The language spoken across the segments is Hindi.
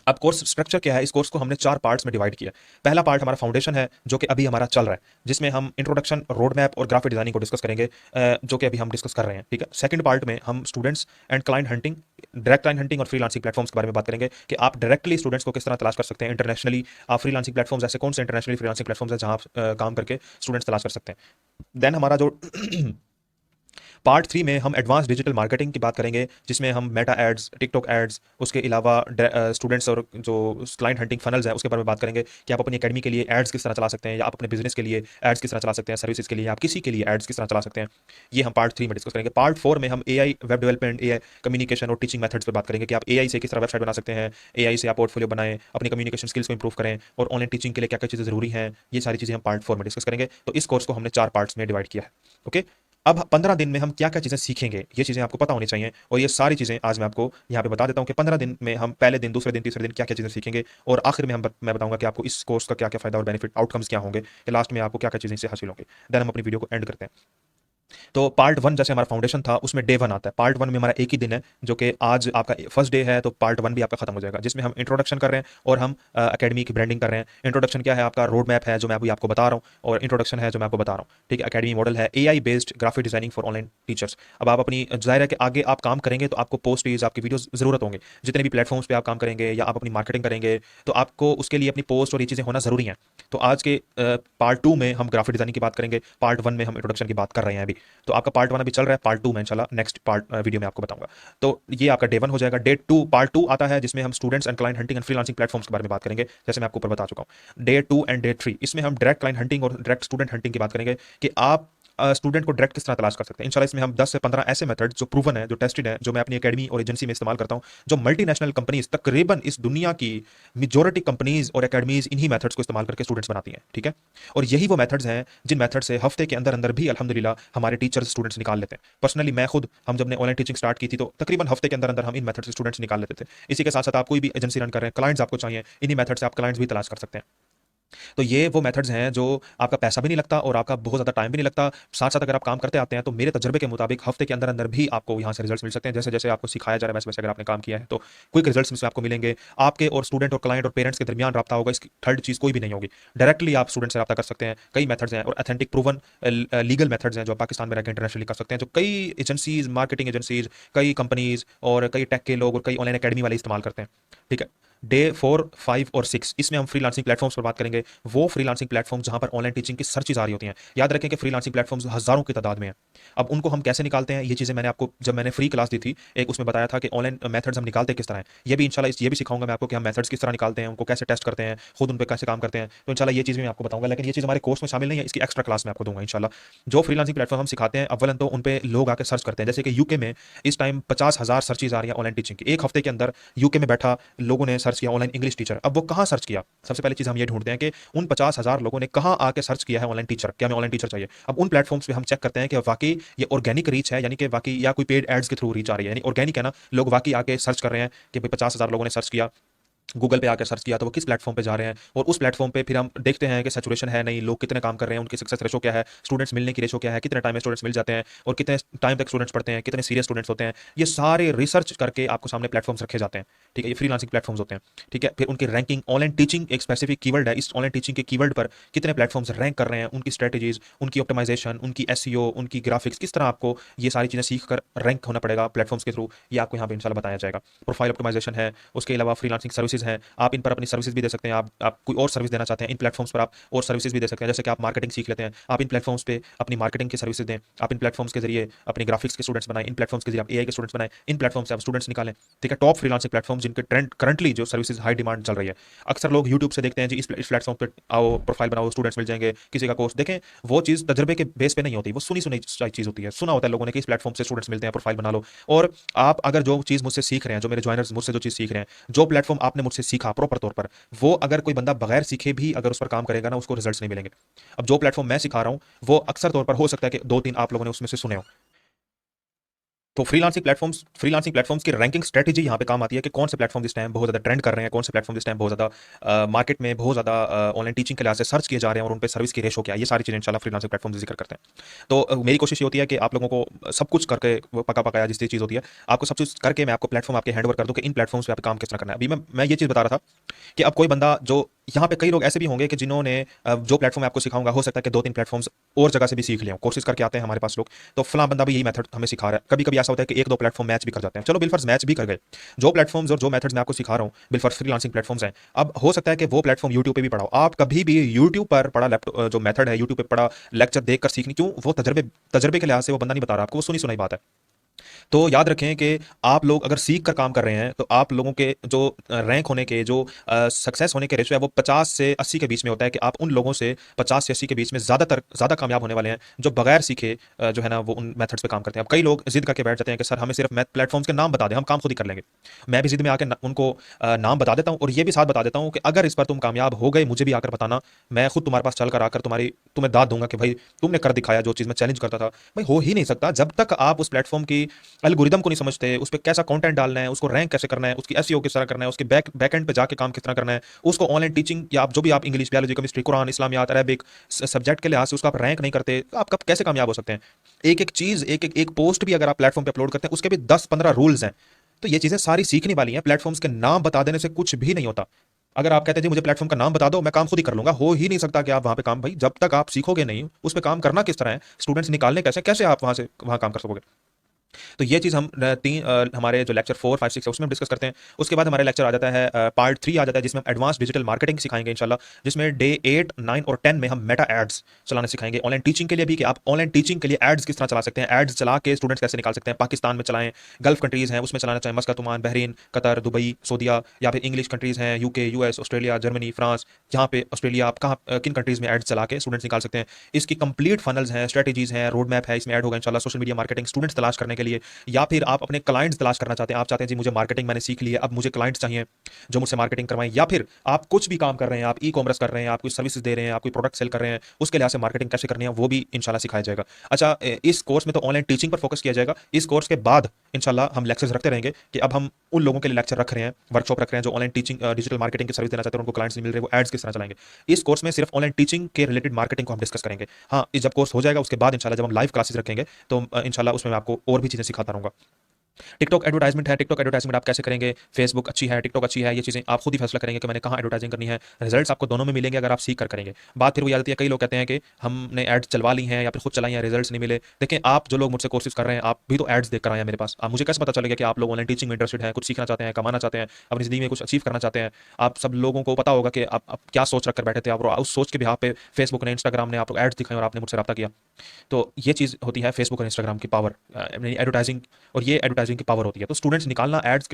अब कोर्स स्ट्रक्चर क्या है, इस कोर्स को हमने 4 पार्ट्स में डिवाइड किया है। पहला पार्ट हमारा फाउंडेशन है, जो कि अभी हमारा चल रहा है, जिसमें हम इंट्रोडक्शन, रोड मैप और ग्राफिक डिजाइनिंग को डिस्कस करेंगे, जो कि अभी हम डिस्कस कर रहे हैं। ठीक है। सेकंड पार्ट में हम students and client hunting, direct client hunting और फ्रीलांसिंग प्लेटफॉर्म्स के बारे में बात करेंगे कि आप डायरेक्टली स्टूडेंट्स को किस तरह तलाश कर सकते हैं इंटरनेशनली। आप फ्रीलांसिंग प्लेटफॉर्म्स, ऐसे कौन से इंटरनेशनली फ्रीलांसिंग प्लेटफॉर्म्स हैं जहां आप काम करके स्टूडेंट्स तलाश कर सकते हैं। देन हमारा जो पार्ट 3 में हम एडवांस डिजिटल मार्केटिंग की बात करेंगे, जिसमें हम मेटा एड्स, टिकटॉक एड्स, उसके अलावा स्टूडेंट्स और जो क्लाइंट हंटिंग फनल्स है उसके बारे में बात करेंगे कि आप अपनी एकेडमी के लिए एड्स किस तरह चला सकते हैं, या आप अपने बिजनेस के लिए एड्स किस तरह चला सकते हैं, सर्विसेज के लिए आप किसी के लिए एड्स किस तरह चला सकते हैं। ये हम पार्ट 3 में डिस्कस करेंगे। पार्ट 4 में हम AI, web development, AI communication और टीचिंग मेथड्स पर बात करेंगे कि आप एआई से किस तरह वेबसाइट बना सकते हैं, एआई से आप पोर्टफोलियो बनाएं, अपनी कम्युनिकेशन स्किल्स को इंप्रूव करें, और ऑनलाइन टीचिंग के लिए क्या क्या चीज़ें जरूरी हैं। ये सारी चीज़ें हम पार्ट 4 में डिस्कस करेंगे। तो इस कोर्स को हमने 4 पार्ट्स में डिवाइड किया है। ओके। अब 15 दिन में हम क्या क्या चीज़ें सीखेंगे, ये चीज़ें आपको पता होनी चाहिए, और ये सारी चीज़ें आज मैं आपको यहाँ पे बता देता हूँ कि 15 दिन में हम पहले दिन, दूसरे दिन, तीसरे दिन क्या क्या चीज़ें सीखेंगे, और आखिर में मैं बताऊंगा कि आपको इस कोर्स का क्या क्या फायदा और बेनिफिट आउटकम्स क्या होंगे, कि लास्ट में आपको क्या क्या चीज़ें इससे हासिल होंगे। देन हम अपनी वीडियो को एंड करते हैं। तो पार्ट 1 जैसे हमारा फाउंडेशन था, उसमें डे 1 आता है। पार्ट 1 में हमारा एक ही दिन है, जो कि आज आपका फर्स्ट डे है, तो पार्ट 1 भी आपका खत्म हो जाएगा, जिसमें हम इंट्रोडक्शन कर रहे हैं और हम एकेडमी की ब्रांडिंग कर रहे हैं। इंट्रोडक्शन क्या है, आपका रोड मैप है जो मैं अभी आपको बता रहा हूँ, और इंट्रोडक्शन है जो मैं आपको बता रहा हूँ। ठीक है। एकेडमी मॉडल है AI based graphic designing for online teachers. अब आप अपनी, जाहिर है कि आगे आप काम करेंगे तो आपको पोस्टेज, आपकी वीडियोस जरूरत होंगे। जितने भी प्लेटफॉर्म्स पे आप काम करेंगे या आप अपनी मार्केटिंग करेंगे, तो आपको उसके लिए अपनी पोस्ट और ये चीज़ें होना जरूरी है। तो आज के पार्ट 2 में हम ग्राफिक डिजाइनिंग की बात करेंगे, पार्ट 1 में हम इंट्रोडक्शन की बात कर रहे हैं अभी। तो आपका पार्ट 1 अभी चल रहा है, पार्ट 2 मैं इंशाल्लाह नेक्स्ट पार्ट वीडियो में आपको बताऊंगा। तो ये आपका डे 1 हो जाएगा। डे 2, पार्ट 2 आता है, जिसमें हम students and client hunting and freelancing platforms के बारे में बात करेंगे, जैसे मैं आपको ऊपर बता चुका हूँ। डे 2 एंड डे 3, इसमें हम डायरेक्ट क्लाइंट हंटिंग और डायरेक्ट स्टूडेंट हंटिंग की बात करेंगे कि आप स्टूडेंट को डायरेक्ट किस तरह तलाश कर सकते हैं। इंशाल्लाह इसमें हम 10 से 15 ऐसे मेथड जो प्रूवन है, जो टेस्टेड है, जो मैं अपनी एकेडमी और एजेंसी में इस्तेमाल करता हूं, जो मल्टीनेशनल कंपनीज, तकरीबन इस दुनिया की मेजॉरिटी कंपनीज और एकेडमीज इन्हीं मेथड्स को इस्तेमाल करके स्टूडेंट्स बनाती हैं। ठीक है। और यही वो मेथड्स हैं जिन मेथड से हफ्ते के अंदर अंदर भी अल्हम्दुलिल्लाह हमारे टीचर्स स्टूडेंट्स निकाल लेते हैं। पर्सनली मैं खुद, हम जब ने ऑनलाइन टीचिंग स्टार्ट की थी, तो तकरीबन हफ्ते के अंदर अंदर हम इन मेथड से स्टूडेंट्स निकाल लेते थे। इसी के साथ साथ आप कोई भी एजेंसी रन कर रहे हैं, क्लाइंट्स आपको चाहिए, इन्हीं मेथड से आप क्लाइंट्स भी तलाश कर सकते हैं। तो ये वो मेथड्स हैं जो आपका पैसा भी नहीं लगता और आपका बहुत ज़्यादा टाइम भी नहीं लगता। साथ साथ अगर आप काम करते आते हैं, तो मेरे तजर्बे के मुताबिक हफ्ते के अंदर अंदर भी आपको यहाँ से रिजल्ट्स मिल सकते हैं। जैसे जैसे आपको सिखाया जा रहा है, वैसे वैसे अगर आपने काम किया है, तो क्विक रिजल्ट्स में से आपको मिलेंगे। आपके और स्टूडेंट और क्लाइंट और पेरेंट्स के दरमियान रब्ता होगा, इसकी थर्ड चीज़ कोई भी नहीं होगी। डायरेक्टली आप स्टूडेंट से रब्ता कर सकते हैं। कई मेथड्स हैं और अथेंटिक प्रूवन लीगल मेथड्स हैं जो पाकिस्तान में रहकर इंटरनेशनली कर सकते हैं, जो कई एजेंसीज, मार्केटिंग एजेंसीज, कई कंपनीज और कई टेक के लोग और कई ऑनलाइन अकेडमी वाले इस्तेमाल करते हैं। ठीक है। डे 4, 5 और 6, इसमें हम फ्रीलांसिंग प्लेटफॉर्म्स पर बात करेंगे। वो फ्रीलांसिंग प्लेटफॉर्म जहां पर ऑनलाइन टीचिंग की सर्चेज आ रही होती हैं। याद रखें कि फ्रीलांसिंग प्लेटफॉर्म्स हजारों की तादाद में हैं। अब उनको हम कैसे निकालते हैं, ये चीज़ें मैंने आपको, जब मैंने फ्री क्लास दी थी एक, उसमें बताया था कि ऑनलाइन मेथड्स हम निकालते किस तरह हैं। ये भी इंशाल्लाह ये भी सिखाऊंगा मैं आपको कि हम मेथड्स किस तरह निकालते हैं, उनको कैसे टेस्ट करते हैं, खुद उन पर कैसे काम करते हैं। तो इंशाल्लाह ये चीज़ मैं आपको बताऊंगा, लेकिन ये चीज़ हमारे कोर्स में शामिल नहीं है, इसकी एक्स्ट्रा क्लास मैं आपको दूंगा इंशाल्लाह। जो फ्रीलांसिंग प्लेटफॉर्म हम सिखाते हैं, अव्वलन तो उन पे लोग आकर सर्च करते हैं। जैसे कि यूके में इस टाइम 50,000 सर्चेज आ रही है ऑनलाइन टीचिंग की, एक हफ्ते के अंदर यूके में बैठा लोगों ने सर्च किया ऑनलाइन इंग्लिश टीचर। अब वो कहाँ सर्च किया, सबसे पहले चीज़ हम ये ढूंढते हैं कि उन 50,000 लोगों ने कहाँ आके सर्च किया है ऑनलाइन टीचर, क्या हमें ऑनलाइन टीचर चाहिए। अब उन प्लेटफॉर्म्स पे हम चेक करते हैं कि वाकई ये ऑर्गेनिक रीच है, यानी कि वाकई, या कोई पेड एड्स के थ्रू रीच आ रही है, यानी ऑर्गेनिक है ना, लोग वाकई आके सर्च कर रहे हैं कि भाई 50,000 लोगों ने सर्च किया, गूगल पे आकर सर्च किया, तो वो किस प्लेटफॉर्म पे जा रहे हैं, और उस प्लेटफॉर्म पे फिर हम देखते हैं कि सैचुरेशन है नहीं, लोग कितने काम कर रहे हैं, उनकी सक्सेस रेशो क्या है, स्टूडेंट्स मिलने की रेशो क्या है, कितने टाइम में स्टूडेंट्स मिल जाते हैं, और कितने टाइम तक स्टूडेंट्स पढ़ते हैं, कितने सीरियस स्टूडेंट्स होते हैं। ये सारे रिसर्च करके आपको सामने प्लेटफॉर्म्स रखे जाते हैं। ठीक है। ये फ्रीलांसिंग प्लेटफॉर्म्स होते हैं। ठीक है। फिर उनकी रैंकिंग, ऑनलाइन टीचिंग एक स्पेसिफिक कीवर्ड है, इस ऑनलाइन टीचिंग के कीवर्ड पर कितने प्लेटफॉर्म्स रैंक कर रहे हैं, उनकी स्ट्रेटेजीज, उनकी ऑप्टिमाइजेशन, उनकी एसईओ, उनकी ग्राफिक्स, किस तरह आपको ये सारी चीज़ें सीख कर रैंक होना पड़ेगा प्लेटफॉर्म्स के थ्रू, ये आपको यहाँ पे इंशाल्लाह बताया जाएगा। प्रोफाइल ऑप्टिमाइजेशन है, उसके अलावा फ्रीलांसिंग सर्विसेज हैं, आप इन पर अपनी सर्विसेज भी दे सकते हैं। आप कोई और सर्विस देना चाहते हैं, इन प्लेटफॉर्म्स पर आप और सर्विसेज भी दे सकते हैं। जैसे कि आप मार्केटिंग सीख लेते हैं, आप इन प्लेटफॉर्म्स पे अपनी मार्केटिंग की सर्विसेज दें, आप इन प्लेटफॉर्म्स के जरिए अपने ग्राफिक्स के स्टूडेंट्स बनाएं, इन प्लेटफॉर्म्स के जरिए आप एआई के स्टूडेंट्स बनाएं, इन प्लेटफॉर्म से आप स्टूडेंट्स निकालें। ठीक है। टॉप फ्रीलांसिंग प्लेटफॉर्म जिनके ट्रेंड करंटली जो सर्विसेज हाई डिमांड चल रही है। अक्सर लोग यूट्यूब से देखते हैं जी, इस प्लेटफॉर्म पे आओ, प्रोफाइल बनाओ, स्टूडेंट्स मिल जाएंगे, किसी का कोर्स देखें। वो चीज़ तजर्बे के बेस पे नहीं होती, वो सुनी सुनी चीज़ होती है। सुना होता है लोगों ने कि इस प्लेटफॉर्म से स्टूडेंट्स मिलते हैं, प्रोफाइल बना लो। और आप अगर जो चीज़ मुझसे सीख रहे हैं, जो मेरे ज्वाइनर्स मुझसे जो चीज़ सीख रहे हैं, जो प्लेटफॉर्म आपने मुझसे सीखा प्रॉपर तौर पर, वो अगर कोई बंदा बगैर सीखे भी अगर उस पर काम करेगा ना, उसको रिजल्ट्स नहीं मिलेंगे। अब जो प्लेटफॉर्म मैं सिखा रहा हूं, वो अक्सर तौर पर हो सकता है कि 2-3 आप लोगों ने उसमें से सुने हो। तो फ्रीलांसिंग प्लेटफॉर्म्स की रैंकिंग स्ट्रेटजी यहाँ पे काम आती है कि कौन से प्लेटफॉर्म इस टाइम बहुत ज़्यादा ट्रेंड कर रहे हैं, कौन से प्लेटफॉर्म इस टाइम बहुत ज़्यादा मार्केट में बहुत ज़्यादा ऑनलाइन टीचिंग के लिहाज से सर्च किए जा रहे हैं और उन पे सर्विस की रेशो क्या है, ये सारी चीज़ें इंशाल्लाह फ्रीलांसिंग प्लेटफॉर्म से जिक्र करते हैं। तो मेरी कोशिश ये होती है कि आप लोगों को सब कुछ करके वो पका पकाया जिस चीज़ होती है, आपको सब चीज़ करके मैं आपको प्लेटफॉर्म आपके हैंड ओवर कर दूँ कि इन प्लेटफॉर्म्स पे आप काम किस तरह करना है। अभी मैं ये चीज़ बता रहा था कि अब कोई बंदा जो यहाँ पे कई लोग ऐसे भी होंगे कि जिन्होंने जो प्लेटफॉर्म आपको सिखाऊंगा हो सकता है कि 2-3 प्लेटफॉर्म्स और जगह से भी सीख लिया हो, कोर्सेज करके आते हैं हमारे पास लोग, तो फलां बंदा भी यही मेथड हमें सिखा रहा है। कभी कभी ऐसा होता है कि 1-2 प्लेटफॉर्म मैच भी कर जाते हैं, चलो बिलफर्ज मैच भी कर गए, जो प्लेटफॉर्म्स और जो मेथड्स मैं आपको सिखा रहा हूँ बिलफर्ज फ्रीलांसिंग प्लेटफॉर्म्स हैं। अब हो सकता है कि वो प्लेटफॉर्म यूट्यूब पे भी पढ़ाओ, आप कभी भी यूट्यूब पर पढ़ा लैपटॉप जो मेथड है यूट्यूब पे पढ़ा लेक्चर देखकर सीखनी क्यों, वो तजर्बे के लिहाज से वो बंदा नहीं बता रहा आपको, वो सुनी सुनाई बात है। तो याद रखें कि आप लोग अगर सीख कर काम कर रहे हैं तो आप लोगों के जो रैंक होने के जो सक्सेस होने के रेशियो है वो 50 से 80 के बीच में होता है कि आप उन लोगों से 50 से 80 के बीच में ज़्यादा कामयाब होने वाले हैं जो बगैर सीखे जो है ना वो उन मेथड्स पे काम करते हैं। अब कई लोग जिद करके बैठ जाते हैं कि सर हमें सिर्फ मैथ प्लेटफॉर्म्स के नाम बता दें, हम काम खुद ही कर लेंगे। मैं भी जिद में आकर उनको नाम बता देता हूँ और ये भी साथ बता देता हूँ कि अगर इस पर तुम कामयाब हो गए मुझे भी आकर बताना, मैं खुद तुम्हारे पास चल कर आकर तुम्हें दाद दूंगा कि भाई तुमने कर दिखाया जो चीज़ मैं चैलेंज करता था। भाई हो ही नहीं सकता जब तक आप उस प्लेटफॉर्म की एल्गोरिदम को नहीं समझते, उस पे कैसा कंटेंट डालना है, उसको रैंक कैसे करना है, उसकी एसईओ किस तरह करना है, उसके बैक एंड पे जाके काम किस तरह करना है, उसको ऑनलाइन टीचिंग या आप जो भी आप इंग्लिश, बायोलॉजी, केमिस्ट्री, कुरान, इस्लामियात, अरबिक सब्जेक्ट के लिहाज से उसका आप रैंक नहीं करते, तो आप कब कैसे कामयाब हो सकते हैं। एक एक चीज़ एक पोस्ट भी अगर आप प्लेटफॉर्म पे अपलोड करते हैं उसके भी 10-15 रूल्स हैं। तो ये चीज़ें सारी सीखने वाली हैं, प्लेटफॉर्म्स के नाम बता देने से कुछ भी नहीं होता। अगर आप कहते हैं जी मुझे प्लेटफॉर्म का नाम बता दो मैं काम खुद ही कर लूंगा, हो ही नहीं सकता कि आप वहां पे काम, भाई जब तक आप सीखोगे नहीं उस पे काम करना किस तरह है, स्टूडेंट्स निकालने कैसे कैसे आप वहां से वहां काम कर सकोगे। तो ये चीज़ हम हमारे जो लेक्चर 4, 5, 6 है उसमें हम डिस्कस करते हैं। उसके बाद हमारे लेक्चर आ जाता है पार्ट 3 आ जाता है जिसमें हम एडवांस डिजिटल मार्केटिंग सिखाएंगे इंशाल्लाह, जिसमें डे 8, 9 और 10 में हम मेटा एड्स चलाना सिखाएंगे ऑनलाइन टीचिंग के लिए भी, कि आप ऑनलाइन टीचिंग के लिए एड्स किस तरह चला सकते हैं, एड्स चला के स्टूडेंट्स कैसे निकाल सकते हैं, पाकिस्तान में चलाएं, गल्फ कंट्रीज़ हैं उसमें चलाना चाहें, Muscat, Oman, Bahrain, Qatar, Dubai, सऊदीया, या फिर इंग्लिश कंट्रीज़ हैं UK, US, Australia, Germany, France, जहाँ पे ऑस्ट्रेलिया आप कहाँ किन कंट्रीज़ में एड्स चला के स्टूडेंट्स निकाल सकते हैं। इसकी कंप्लीट फनल्स हैं, स्ट्रेटजीज़ हैं, रोड मैप है, इसमें ऐड होगा इंशाल्लाह सोशल मीडिया मार्केटिंग स्टूडेंट्स तलाश करने के लिए, या फिर आप अपने क्लाइंट्स तलाश करना चाहते हैं, आप चाहते हैं जी मुझे मार्केटिंग मैंने सीख ली है अब मुझे क्लाइंट्स चाहिए जो मुझसे मार्केटिंग करवाएं, या फिर आप कुछ भी काम कर रहे हैं, आप ई कॉमर्स कर रहे हैं, आप कोई सर्विसेज दे रहे हैं, आप कोई प्रोडक्ट सेल कर रहे हैं, उसके लिहाज से मार्केटिंग कैसे करनी है वो भी इंशाल्लाह सिखाया जाएगा। अच्छा, इस कोर्स में तो ऑनलाइन टीचिंग पर फोकस किया जाएगा। इस कोर्स के बाद इंशाल्लाह हम लेक्चर्स रखते रहेंगे कि अब हम उन लोगों के लिए लेक्चर रख रहे हैं, वर्कशॉप रख रहे हैं जो ऑनलाइन टीचिंग डिजिटल मार्केटिंग की सर्विस देना चाहते हैं, उनको क्लाइंट्स नहीं मिल रहे, वो एड्स किस तरह चलाएंगे। इस कोर्स में सिर्फ ऑनलाइन टीचिंग के रिलेटेड मार्केटिंग को हम डिस्कस करेंगे। हाँ, जब कोर्स हो जाएगा उसके बाद इंशाल्लाह जब हम लाइव क्लासेस रखेंगे तो इंशाल्लाह उसमें मैं आपको और भी चीज़ें सिखाता रहूंगा। टिकटॉक एडवर्टाइजमेंट है, टिकटॉक एडवर्टाइजमेंट आप कैसे करेंगे, फेसबुक अच्छी है, टिकटॉक अच्छी है, ये चीज़ें आप खुद ही फैसला करेंगे कि मैंने कहाँ एडवर्टाइजिंग करनी है। रिजल्ट्स आपको दोनों में मिलेंगे अगर आप सीख कर करेंगे। बात फिर वो याद आती है, कई लोग कहते हैं कि हमने एड्स चलवा ली हैं या फिर खुद चलाई हैं, रिजल्ट्स नहीं मिले। देखें, आप जो लोग मुझसे कोर्सेज कर रहे हैं आप भी तो एड्स देख कर आए हैं मेरे पास, आप मुझे कैसे पता चलेगा कि आप लोग ऑनलाइन टीचिंग में इंटरेस्टेड हैं, कुछ सीखना चाहते हैं, कमाना चाहते हैं, अपनी जिंदगी में कुछ अचीव करना चाहते हैं। आप सब लोगों को पता होगा कि आप क्या सोच रखकर बैठे थे, आप उस सोच के बिहाफ पे फेसबुक ने, इंस्टाग्राम ने आप लोग एड्स दिखाए और आपने मुझसे रब्ता किया। तो ये चीज़ होती है फेसबुक और इंस्टाग्राम की पावर, एडवर्टाइजिंग, और ये एडवर्टाइजिंग की पावर होती है। तो स्टूडेंट्स निकालना एड्स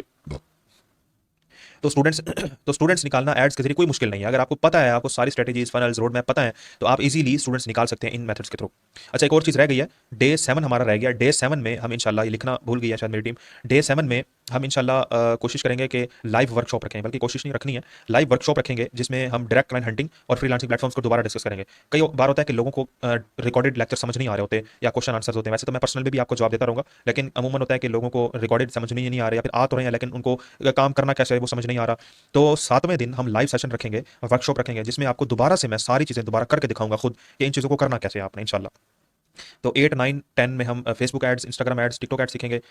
तो स्टूडेंट्स तो स्टूडेंट्स निकालना एड्स के जरिए कोई मुश्किल नहीं है, अगर आपको पता है, आपको सारी स्ट्रेटेजीज, फनल्स, रोड मैप पता है, तो आप इजीली स्टूडेंट्स निकाल सकते हैं इन मेथड्स के थ्रू। अच्छा, एक और चीज़ रह गई है, डे 7 हमारा रह गया। डे 7 में हम इंशाल्लाह, ये लिखना भूल गई है शायद मेरी टीम, डे 7 में हम इंशाल्लाह कोशिश करेंगे कि लाइव वर्कशॉप रखें, बल्कि कोशिश नहीं रखनी है, लाइव वर्कशॉप रखेंगे जिसमें हम डायरेक्ट क्लाइंट हंटिंग और फ्रीलांसिंग प्लेटफॉर्म्स को दोबारा डिस्कस करेंगे। कई बार होता है कि लोगों को रिकॉर्डेड लेक्चर समझ नहीं आ रहे होते या क्वेश्चन आंसर होते हैं, वैसे तो मैं पर्सनल में भी आपको जवाब देता रहूंगा, लेकिन अमूमन होता है कि लोगों को रिकॉर्डेड समझ नहीं आ रहे, या फिर आ तो रहे हैं लेकिन उनको काम करना कैसे है वो समझ नहीं आ रहा। तो 7वें दिन हम लाइव सेशन रखेंगे, वर्कशॉप रखेंगे, जिसमें आपको दोबारा से मैं सारी चीज़ें दोबारा करके दिखाऊंगा खुद कि इन चीज़ों को करना कैसे है आपने इंशाल्लाह। तो 8, 9, 10 में हम Facebook ads, Instagram ads, TikTok ads सीखेंगे।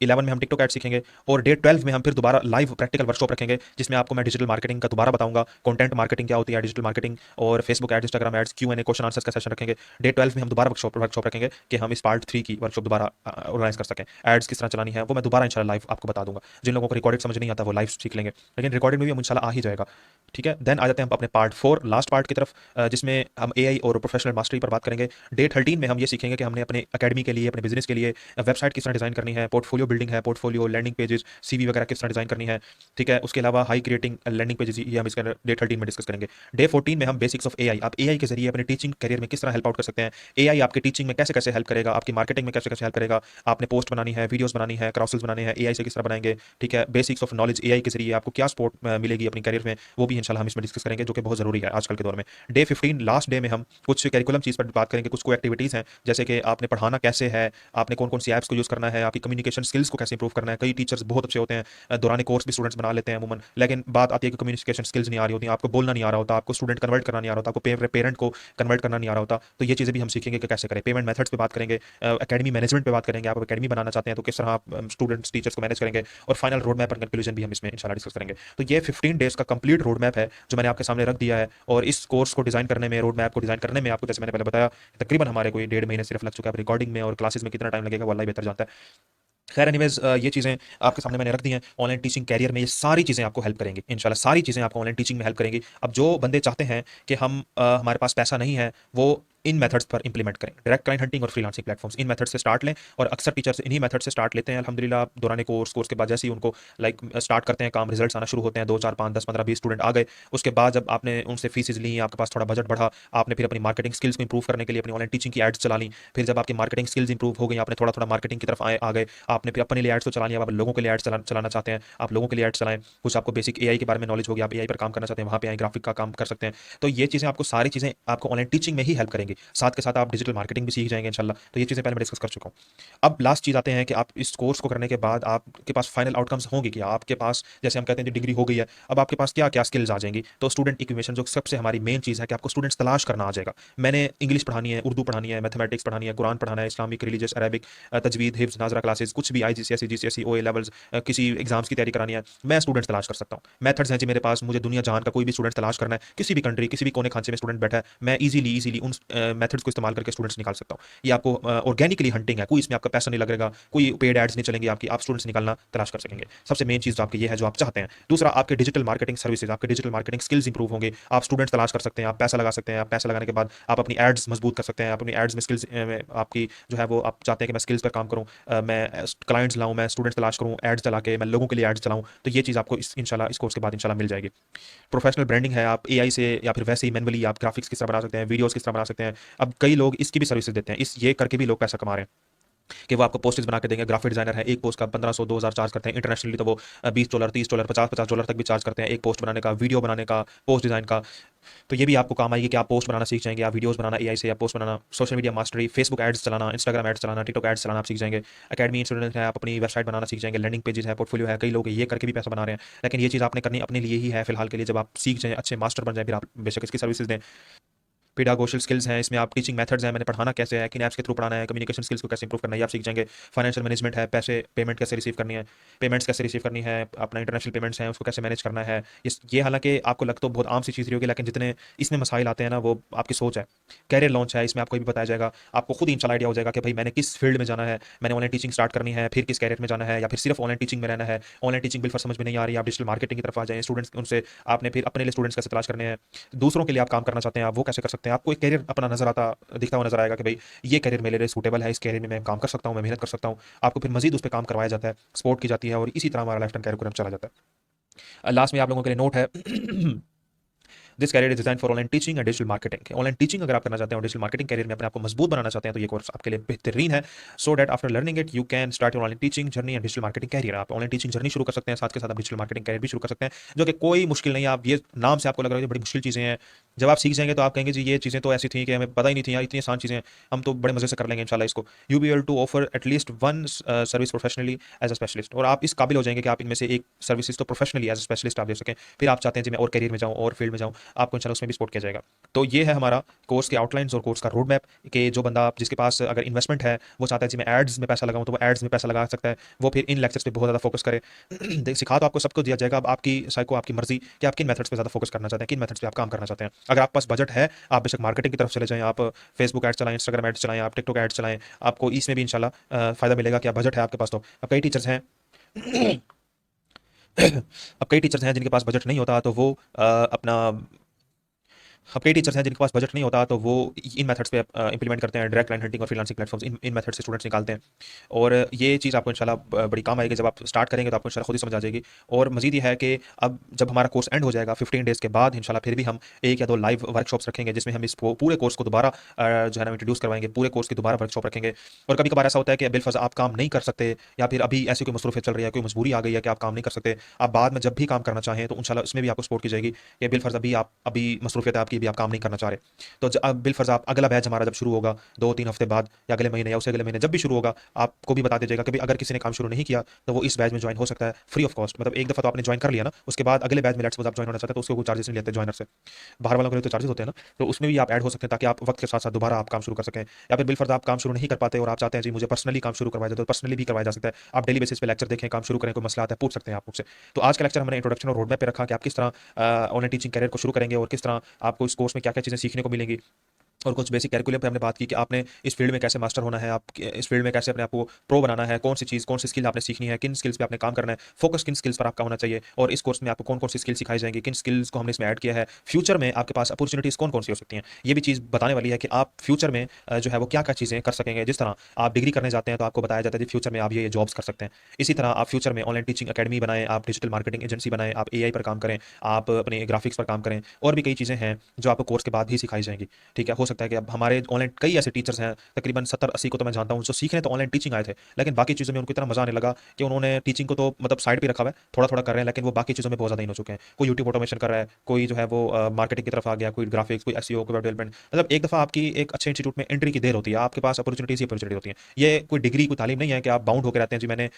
11 में हम टिकटॉक एड सीखेंगे, और डे 12 में हम फिर दोबारा लाइव प्रैक्टिकल वर्कशॉप रखेंगे जिसमें आपको मैं डिजिटल मार्केटिंग का दोबारा बताऊंगा, कंटेंट मार्केटिंग क्या होती है, डिजिटल मार्केटिंग और Facebook ads, Instagram ads, Q and A, question answers का सेशन रखेंगे। डे 12 में हम दोबारा वर्कशॉप रखेंगे कि हम इस पार्ट 3 की वर्कशॉप दोबारा ऑर्गेनाइज कर सकें। एड्स किस तरह चलानी है वो मैं दोबारा इंशाल्लाह लाइव आपको बता दूंगा। जिन लोगों को रिकॉर्डेड समझ नहीं आता वो लाइव सीख लेंगे, लेकिन रिकॉर्डेड में भी हम इंशाल्लाह आ ही जाएगा। ठीक है, देन आ जाते हैं हम अपने पार्ट 4 लास्ट पार्ट की तरफ, जिसमें हम एआई और प्रोफेशनल मास्टरी पर बात करेंगे। डे 13 में हम ये सीखेंगे कि हमने अपने अकेडमी के लिए, अपने बिजनेस के लिए वेबसाइट किस तरह डिज़ाइन करनी है, पोर्टफोलियो पोर्टफोलियो बिल्डिंग है, पोर्टफोलियो लैंडिंग पेजेस, सीवी वगैरह किस तरह डिजाइन करनी है, ठीक है। उसके अलावा हाई क्रिएटिंग लैंडिंग पेजेस, ये हम इसके डे 13 में डिस्कस करेंगे। डे 14 में हम बेसिक्स ऑफ एआई, आप एआई के जरिए अपने टीचिंग करियर में किस तरह हेल्प आउट कर सकते हैं, एआई आपके टीचिंग में कैसे कैसे हेल्प करेगा, आपकी मार्केटिंग में कैसे कैसे हेल्प करेगा, आपने पोस्ट बनानी है, वीडियोस बनानी है, क्रॉसेस बनाने हैं, एआई से किस तरह बनाएंगे, ठीक है। बेसिक्स ऑफ नॉलेज एआई के जरिए आपको क्या सपोर्ट मिलेगी अपनी करियर में, वो भी इंशाल्लाह हम इसमें डिस्कस करेंगे, जो कि बहुत जरूरी है आजकल के दौर में। डे 15 लास्ट डे में हम कुछ करिकुलम चीज़ पर बात करेंगे, कुछ को एक्टिविटीज़ हैं, जैसे कि आपने पढ़ाना कैसे है, आपने कौन कौन सी ऐप्स को यूज़ करना है, आपकी कम्युनिकेशन स्किल्स को कैसे इंप्रूव करना है। कई टीचर्स बहुत अच्छे होते हैं, दौरान कोर्स भी स्टूडेंट्स बना लेते हैं अमूमन, लेकिन बात आती है कि कम्युनिकेशन स्किल्स नहीं आ रही होती, आपको बोलना नहीं आ रहा होता, आपको स्टूडेंट कन्वर्ट करना नहीं आ रहा होता, आपको पेरेंट को कन्वर्ट करना नहीं आ रहा होता। तो ये चीज़ें भी हम सीखेंगे कि कैसे करें। पेमेंट मेथड्स पे बात करेंगे, एकेडमी मैनेजमेंट पे बात करेंगे, आप एकेडमी बनाना चाहते हैं तो किस तरह आप स्टूडेंट्स टीचर्स को मैनेज करेंगे, और फाइनल रोड मैप और कंक्लूजन भी हम इसमें इंशाल्लाह डिस्कस करेंगे। तो ये 15 डेज का कंप्लीट रोड मैप है जो मैंने आपके सामने रख दिया है, और इस कोर्स को डिजाइन करने में, रोड मैप को डिजाइन करने में आपको, जैसे मैंने पहले बताया, तकरीबन हमारे कोई 1.5 महीने सिर्फ लग चुका है। रिकॉर्डिंग में और क्लासेस में कितना टाइम लगेगा वो अल्लाह ही बेहतर जानता है। खैर एनीवेज, ये चीज़ें आपके सामने मैंने रख दी हैं। ऑनलाइन टीचिंग कैरियर में ये सारी चीज़ें आपको हेल्प करेंगी इंशाल्लाह, सारी चीज़ें आपको ऑनलाइन टीचिंग में हेल्प करेंगी। अब जो बंदे चाहते हैं कि हमारे पास पैसा नहीं है, वो इन मेथड्स पर इंप्लीमेंट करें, डायरेक्ट क्लाइंट हंटिंग और फ्रीलांसिंग प्लेटफॉर्म्स, इन मेथड से स्टार्ट लें, और अक्सर टीचर्स इन्हीं मेथड से स्टार्ट लेते हैं अल्हम्दुलिल्लाह। दौरान कोर्स के बाद जैसे ही उनको स्टार्ट करते हैं काम, रिजल्ट्स आना शुरू होते हैं, 2 4 5 10 15 20 स्टूडेंट आ गए। उसके बाद जब आपने उनसे फीसेज ली, आपके पास थोड़ा बजट बढ़ा, आपने फिर अपनी मार्केटिंग स्किल्स को इंप्रूव करने के लिए अपनी ऑनलाइन टीचिंग की एड्स चला ली। फिर जब आपकी मार्केटिंग स्किल्स इंप्रूव हो गई, आपने थोड़ा थोड़ा मार्केटिंग की तरफ आ गए, आपने फिर अपने लिए एड्स तो चला लिया, आप लोगों के लिए एड्स चलाना चाहते हैं, आप लोगों के लिए एड्स चलाएं। कुछ आपको बेसिक एआई के बारे में नॉलेज होगी, आप एआई पर काम करना चाहते हैं, वहाँ पे आई ग्राफिक का काम कर सकते हैं। तो ये चीज़ें आपको, सारी चीज़ें आपको ऑनलाइन टीचिंग में ही हेल्प करेंगी। साथ के साथ आप डिजिटल मार्केटिंग भी सीख जाएंगे इंशाल्लाह। तो ये चीज़ें पहले मैं डिस्कस कर चुका हूँ। अब लास्ट चीज़ आते हैं कि आप इस कोर्स को करने के बाद आपके पास फाइनल आउटकम्स होंगे क्या, आपके पास जैसे हम कहते हैं डिग्री हो गई है, अब आपके पास क्या क्या स्किल्स आ जाएंगी। तो स्टूडेंट इक्विवेशन जो सबसे हमारी मेन चीज़ है कि आपको स्टूडेंट्स तलाश करना आ जाएगा। मैंने इंग्लिश पढ़ानी है, उर्दू पढ़ानी है, मैथमेटिक्स पढ़ानी है, कुरान पढ़ाना है, इस्लामिक, रिलीजियस, अरबिक, तजवीद, हिफ्ज, नाजरा क्लासेस, कुछ भी, IGCSE GCSE OA लेवल्स, किसी एग्जाम्स की तैयारी करानी है, मैं स्टूडेंट्स तलाश कर सकता हूँ। मेथड्स हैं जी मेरे पास, मुझे दुनिया जहान का कोई भी स्टूडेंट तलाश करना है, किसी भी कंट्री, किसी भी कोने खांचे में स्टूडेंट बैठा है, मैं इजीली उन मेथड्स को इस्तेमाल करके स्टूडेंट्स निकाल सकता हूँ। ये आपको ऑर्गेनिकली हंटिंग है, कोई इसमें आपका पैसा नहीं लगेगा, कोई पेड एड्स नहीं चलेंगे आपकी, आप स्टूडेंट्स निकालना तलाश कर सकेंगे। सबसे मेन चीज़ तो आपकी ये है जो आप चाहते हैं। दूसरा, आपके डिजिटल मार्केटिंग सर्विसेज, आपके डिजिटल मार्केटिंग स्किल्स इंप्रूव होंगे, आप स्टूडेंट्स तलाश कर सकते हैं, आप पैसा लगा सकते हैं, आप पैसा लगाने के बाद आप अपनी एड्स मजबूत कर सकते हैं, आप अपनी एड्स में स्किल्स आपकी जो है वो, आप चाहते हैं कि मैं स्किल्स पर काम करूँ, मैं क्लाइंट्स लाऊं, मैं स्टूडेंट्स तलाश करूँ, एड्स चला के मैं लोगों के लिए एड्स चलाऊं। तो ये चीज़ आपको इंशाल्लाह इस कोर्स के बाद इंशाल्लाह मिल जाएगी। प्रोफेशनल ब्रांडिंग है, आप एआई से या फिर वैसे ही मैनुअली आप ग्राफिक्स किस तरह बना सकते हैं, वीडियोस किस तरह बना सकते हैं। अब कई लोग इसकी भी सर्विसेज देते हैं, इस ये करके भी लोग पैसा कमा रहे हैं कि वो आपको पोस्टर्स बना के देंगे। ग्राफिक डिजाइनर है, एक पोस्ट का 1500 2000 चार्ज करते हैं। इंटरनेशनली तो वो $20 $30 $50 तक भी चार्ज करते हैं एक पोस्ट बनाने का, वीडियो बनाने का, पोस्ट डिजाइन का। तो ये भी आपको काम आएगी कि आप पोस्ट बनाना सीख जाएंगे, आप वीडियोस बनाना एआई से, या पोस्ट बनाना, social media mastery, Facebook ads चलाना, इंस्टाग्राम एड्स चलाना, टिकटॉक एड्स चलाना आप सीख जाएंगे। एकेडमी स्टूडेंट है, आप अपनी वेबसाइट बनाना सीख जाएंगे, लैंडिंग पेजेस है, पोर्टफोलियो है, कई लोग ये करके भी पैसा बना रहे हैं। लेकिन ये चीज़ आपने करनी अपने लिए ही है फिलहाल के लिए, जब आप सीख जाएं, अच्छे मास्टर बन जाए, फिर आप बेशक इसकी सर्विसेज दें। पेडागोशियल स्किल्स हैं, इसमें आप टीचिंग मेथड्स हैं, मैंने पढ़ाना कैसे है, किन ऐप्स के थ्रू पढ़ाना है, कम्युनिकेशन स्किल्स को कैसे इंप्रूव करना है, ये आप सीख जाएंगे। फाइनेंशियल मैनेजमेंट है, पैसे पेमेंट कैसे रिसीव करनी है, पेमेंट्स कैसे रिसीव करनी है, अपना इंटरनेशनल पेमेंट्स हैं उसको कैसे मैनेज करना है। ये हालांकि आपको लग तो बहुत आम सी चीज़ रही होगी, लेकिन जितने इसमें मसाइल आते हैं ना, वो आपकी सोच है। कैरियर लॉन्च है, इसमें आपको भी बताया जाएगा, आपको खुद इंशाल्लाह आइडिया हो जाएगा कि भाई मैंने किस फील्ड में जाना है, मैंने ऑनलाइन टीचिंग स्टार्ट करनी है, फिर किस कैरियर में जाना है, या फिर सिर्फ ऑनलाइन टीचिंग में रहना है। ऑनलाइन टीचिंग बिल्कुल समझ में नहीं आ रही, आप डिजिटल मार्केटिंग की तरफ आ जाएं, स्टूडेंट्स उनसे आपने फिर अपने लिए स्टूडेंट्स कैसे तलाश करने हैं, दूसरों के लिए आप काम करना चाहते हैं, आप वो कैसे कर सकते हैं। आपको एक कैरियर अपना नजर आता दिखता हुआ नजर आएगा कि भाई ये कैरियर मेरे लिए सूटेबल है, इस कैरियर में मैं काम कर सकता हूँ, मैं मेहनत कर सकता हूँ। आपको फिर मजीद उस पर काम करवाया जाता है, सपोर्ट की जाती है, और इसी तरह हमारा लाइफ टाइम कैरियर चला जाता है। लास्ट में आप लोगों के लिए नोट है, this career is design for online teaching and digital marketing. Online teaching अगर आप करना चाहते हैं और डिजिटल मार्केटिंग कैरियर में अपने आपको मजबूत बनाना चाहते हैं, तो ये कोर्स आपके लिए बेहतरीन है। So that after learning it you can start online teaching journey and digital marketing career. आप ऑनलाइन टीचिंग जर्नी शुरू कर सकते हैं, साथ के साथ आप डिजिटल मार्केटिंग कैरियर भी शुरू कर सकते हैं, जो कि कोई मुश्किल नहीं है। आप ये नाम से आपको लग रहा है बड़ी मुश्किल चीज़ें हैं, जब आप सीख जाएंगे तो आप कहेंगे जी ये चीज़ें तो ऐसी थी कि हमें पता ही नहीं थी, यार इतनी आसान चीज़ें हम तो बड़े मजे से कर लेंगे इंशाल्लाह इसको। You be able to offer at least one service professionally as a specialist, और आप इस काबिल हो जाएंगे कि आप इनमें से एक सर्विसेज तो प्रोफेशनली एज अ स्पेशलिस्ट आप दे सकें। फिर आप चाहते हैं जी मैं और कैरियर में जाऊँ और फील्ड में जाऊँ, आपको इंशाल्लाह उसमें भी सपोर्ट किया जाएगा। तो ये है हमारा कोर्स के आउटलाइंस और कोर्स का रोड मैप, कि जो बंदा जिसके पास अगर इन्वेस्टमेंट है, वो चाहता है जी मैं एड्स में पैसा लगाऊं, तो वो एड्स में पैसा लगा सकता है, वो फिर इन लेक्चर्स पे बहुत ज़्यादा फोकस करे। सिखा तो आपको सबको दिया जाएगा, अब आपकी साइको आपकी मर्जी कि आप किन मेथड्स पे ज़्यादा फोकस करना चाहते हैं, किन मेथड्स पे आप काम करना चाहते हैं। अगर आपके पास बजट है, आप बेशक मार्केटिंग की तरफ चले जाएं, आप फेसबुक एड्स चलाएं, इंस्टाग्राम एड्स चलाएं, आप टिकटॉक एड्स चलाएं, आपको इसमें भी इंशाल्लाह फ़ायदा मिलेगा कि आप बजट है आपके पास। तो अब कई टीचर्स हैं अब कई टीचर्स हैं जिनके पास बजट नहीं होता, तो वो अपना अब कई टीचर्स हैं जिनके पास बजट नहीं होता, तो वो इन मेथड्स पे इंप्लीमेंट करते हैं, डायरेक्ट लाइन हंटिंग और फ्रीलांसिंग प्लेटफॉर्म्स, इन मेथड से स्टूडेंट्स निकालते हैं। और ये चीज़ आपको इंशाल्लाह बड़ी काम आएगी। जब आप स्टार्ट करेंगे तो आपको इंशाल्लाह खुद ही समझ आ जाएगी। और मजीद ये है कि अब जब हमारा कोर्स एंड हो जाएगा 15 डेज़ के बाद, इंशाल्लाह फिर भी हम 1 या 2 लाइव वर्कशॉप्स रखेंगे, जिसमें हम इस पूरे कोर्स को दोबारा जो है ना इंट्रोड्यूस करवाएंगे, पूरे कोर्स की दोबारा वर्कशॉप रखेंगे। और कभी कभार ऐसा होता है कि बिलफर्ज आप काम नहीं कर सकते, या फिर अभी ऐसी कोई मसरूफियत चल रही है, कोई मजबूरी आ गई है कि आप काम नहीं कर सकते, आप बाद में जब भी काम करना चाहें तो इंशाल्लाह इसमें भी आपको सपोर्ट की जाएगी कि बिलफर्ज अभी मसरूफियत है आपकी, भी आप काम नहीं करना चाह रहे, तो अब बिलफर्ज आप अगला बैच हमारा जब शुरू होगा 2-3 हफ्ते बाद, या अगले महीने या उससे अगले महीने जब भी शुरू होगा, आपको भी बता दीजिएगा कि अगर किसी ने काम शुरू नहीं किया तो वो इस बैच में ज्वाइन हो सकता है फ्री ऑफ कॉस्ट। मतलब एक दफा तो आपने ज्वाइन कर लिया ना, उसके बाद अगले बैच में लेट्स सपोज आप ज्वाइन होना चाहते हैं तो उसके कोई चार्जेस नहीं लेते ज्वाइनर से। बाहर वालों के लिए तो चार्जेस होते हैं ना, तो उसमें भी आप ऐड हो सकते हैं ताकि आप वक्त के साथ साथ दोबारा आप काम शुरू कर सकें। या फिर बिलफर्ज आप काम शुरू नहीं कर पाते और आप चाहते हैं जी मुझे पर्सनली काम शुरू करवाया जाए, तो पर्सनली भी करवाया जा सकता है। आप डेली बेसिस पे लेक्चर देखें, काम शुरू करें, कोई मसला आता है पूछ सकते हैं आप मुझसे। तो आज का लेक्चर हमने इंट्रोडक्शन और रोड मैप पे रखा कि आप किस तरह ऑनलाइन टीचिंग करियर को शुरू करेंगे और किस तरह आपको इस कोर्स में क्या क्या चीज़ें सीखने को मिलेंगी। और कुछ बेसिक कैरिकुलम पे हमने बात की कि आपने इस फील्ड में कैसे मास्टर होना है, आप इस फील्ड में कैसे अपने आप को प्रो बनाना है, कौन सी चीज़, कौन सी स्किल आपने सीखनी है, किन स्किल्स पे आपने काम करना है, फोकस किन स्किल्स पर आपका होना चाहिए, और इस कोर्स में आपको कौन कौन सी स्किल सिखाई जाएंगी, किन स्किल्स को हमने इसमें ऐड किया है, फ्यूचर में आपके पास अपॉर्चुनिटीज़ कौन कौन सी हो सकती हैं, ये भी चीज़ बताने वाली है कि आप फ्यूचर में जो है वो क्या क्या चीज़ें कर सकेंगे। जिस तरह आप डिग्री करने जाते हैं तो आपको बताया जाता है कि फ्यूचर में आप ये जॉब्स कर सकते हैं। इसी तरह आप फ्यूचर में ऑनलाइन टीचिंग अकेडमी बनाएं, आप डिजिटल मार्केटिंग एजेंसी बनाएं, आप एआई पर काम करें, आप अपने ग्राफिक्स पर काम करें, और भी कई चीज़ें हैं जो आपको कोर्स के बाद ही सिखाई जाएंगी। ठीक है, हो सकता है कि अब हमारे ऑनलाइन कई ऐसे टीचर्स हैं, तकरीबन 70-80 को तो मैं जानता हूँ, जो सीखने तो ऑनलाइन टीचिंग आए थे, लेकिन बाकी चीज़ों में उनको इतना मज़ा आने लगा कि उन्होंने टीचिंग को तो मतलब साइड पे रखा हुआ है, थोड़ा-थोड़ा कर रहे हैं, लेकिन वो बाकी चीज़ों में बहुत ज़्यादा इन हो चुके हैं। कोई यूट्यूब ऑटोमेशन कर रहा है, कोई जो है वो मार्केटिंग की तरफ आ गया, कोई ग्राफिक्स, कोई एसईओ, कोई वेब डेवलपमेंट। मतलब एक दफ़ा आपकी एक अच्छे इंस्टीट्यूट में एंट्री की देर होती है, आपके पास अपॉर्चुनिटीज़ ही अपॉर्चुनिटी होती है। ये कोई डिग्री, कोई तालीम नहीं है कि आप बाउंड होकर रहते हैं, जी मैंने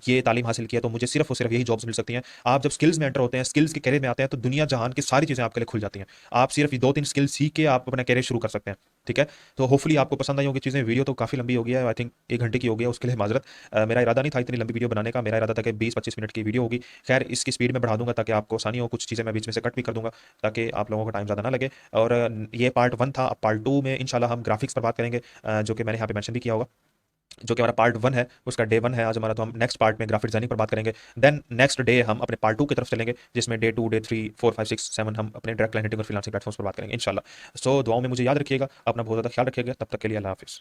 ये तालीम हासिल की है तो मुझे सिर्फ और सिर्फ यही जॉब्स मिल सकती हैं। आप जब स्किल्स में एंटर होते हैं, स्किल्स के करियर में आते हैं, तो दुनिया जहान की सारी चीज़ें आपके लिए खुल जाती हैं। आप सिर्फ 2-3 स्किल सीख के आप अपना करियर शुरू कर सकते हैं। ठीक है? तो होपफुली आपको पसंद आई होंगी चीज़ें। वीडियो तो काफ़ी लंबी हो गई है, आई थिंक 1 घंटे की हो गई है, उसके लिए माज़रत। मेरा इरादा नहीं था इतनी लंबी वीडियो बनाने का, मेरा इरादा था कि 20-25 मिनट की वीडियो होगी। खैर इसकी स्पीड में बढ़ा दूँगा ताकि आपको आसानी हो, कुछ चीज़ें मैं बीच में से कट भी कर दूँगा ताकि आप लोगों को टाइम ज़्यादा ना लगे। और ये पार्ट 1 था। अब पार्ट 2 में इंशाल्लाह हम ग्राफिक्स पर बात करेंगे, जो कि मैंने यहाँ पे मेंशन भी किया होगा। जो कि हमारा पार्ट 1 है, उसका डे 1 है आज हमारा, तो हम नेक्स्ट पार्ट में ग्राफिक डिजाइनिंग पर बात करेंगे। देन नेक्स्ट डे हम अपने पार्ट 2 की तरफ चलेंगे, जिसमें डे 2, डे 3, 4, 5, 6, 7 हम अपने डायरेक्ट क्लाइंट और फ्रीलांसिंग प्लेटफॉर्म्स पर बात करेंगे इंशाल्लाह। सो दुआओं में मुझे याद रखिएगा, अपना बहुत ज़्यादा ख्याल रखिएगा। तब तक के लिए अल्लाह हाफ़िज़।